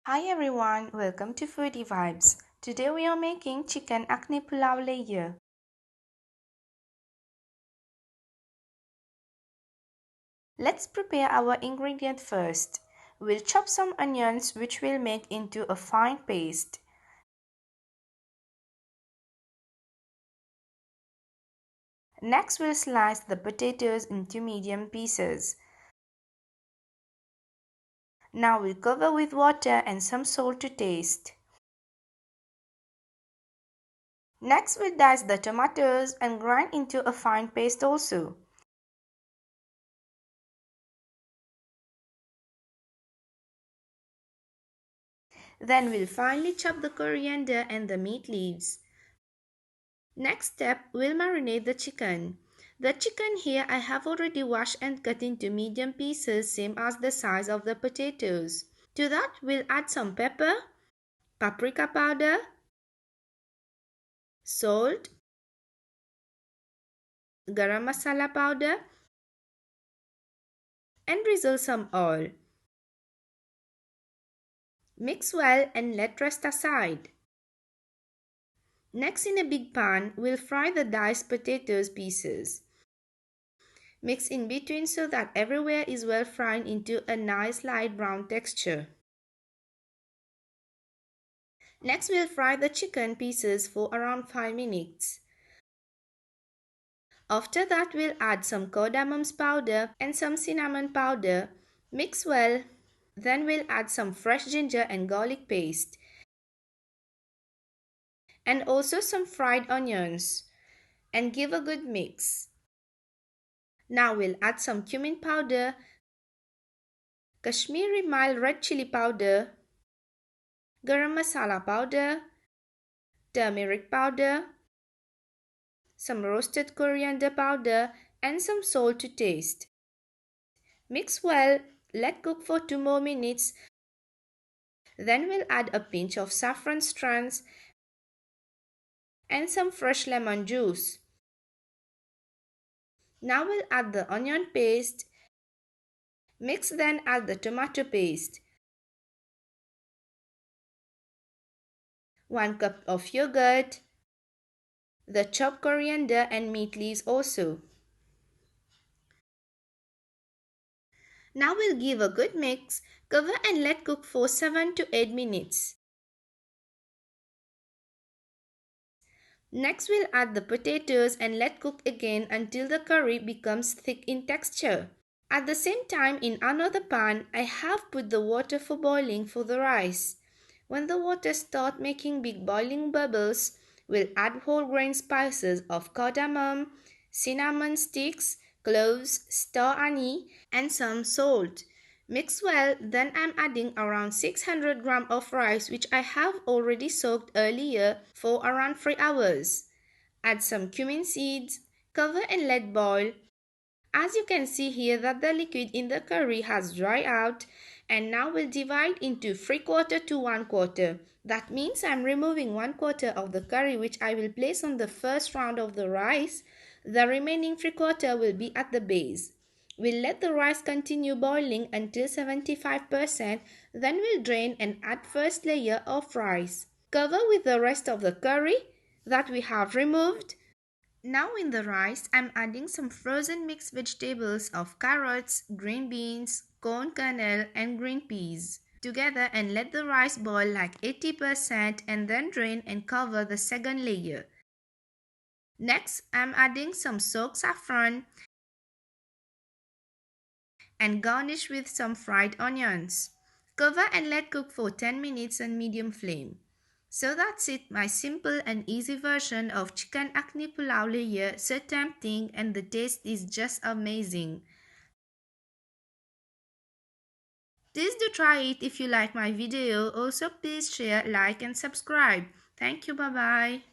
Hi everyone, welcome to FoodyVibes. Today we are making Chicken Akni Pulao layer. Let's prepare our ingredient first. We'll chop some onions which we'll make into a fine paste. Next we'll slice the potatoes into medium pieces. Now we'll cover with water and some salt to taste. Next we'll dice the tomatoes and grind into a fine paste also. Then we'll finely chop the coriander and the meat leaves. Next step, we'll marinate the chicken. The chicken here I have already washed and cut into medium pieces same as the size of the potatoes. To that we'll add some pepper, paprika powder, salt, garam masala powder and drizzle some oil. Mix well and let rest aside. Next in a big pan, we'll fry the diced potatoes pieces. Mix in between so that everywhere is well fried into a nice light brown texture. Next we'll fry the chicken pieces for around 5 minutes. After that we'll add some cardamom powder and some cinnamon powder. Mix well. Then we'll add some fresh ginger and garlic paste. And also some fried onions. And give a good mix. Now we'll add some cumin powder, Kashmiri mild red chili powder, garam masala powder, turmeric powder, some roasted coriander powder and some salt to taste. Mix well, let cook for 2 more minutes. Then we'll add a pinch of saffron strands and some fresh lemon juice. Now we'll add the onion paste. Mix, then add the tomato paste. 1 cup of yogurt, the chopped coriander and meat leaves also. Now we'll give a good mix, cover and let cook for 7 to 8 minutes. Next we'll add the potatoes and let cook again until the curry becomes thick in texture. At the same time, in another pan, I have put the water for boiling for the rice. When the water starts making big boiling bubbles, we'll add whole grain spices of cardamom, cinnamon sticks, cloves, star anise, and some salt. Mix well, then I'm adding around 600 grams of rice which I have already soaked earlier for around 3 hours. Add some cumin seeds, cover and let boil. As you can see here that the liquid in the curry has dried out, and now we'll divide into 3/4 to 1/4. That means I'm removing 1/4 of the curry which I will place on the first round of the rice. The remaining 3/4 will be at the base. We'll let the rice continue boiling until 75%, then we'll drain and add first layer of rice. Cover with the rest of the curry that we have removed. Now in the rice, I'm adding some frozen mixed vegetables of carrots, green beans, corn kernel and green peas together and let the rice boil like 80% and then drain and cover the second layer. Next, I'm adding some soaked saffron and garnish with some fried onions. Cover and let cook for 10 minutes on medium flame. So that's it, my simple and easy version of Chicken Akni Pulao layer, so tempting and the taste is just amazing. Please do try it if you like my video. Also please share, like and subscribe. Thank you, bye bye.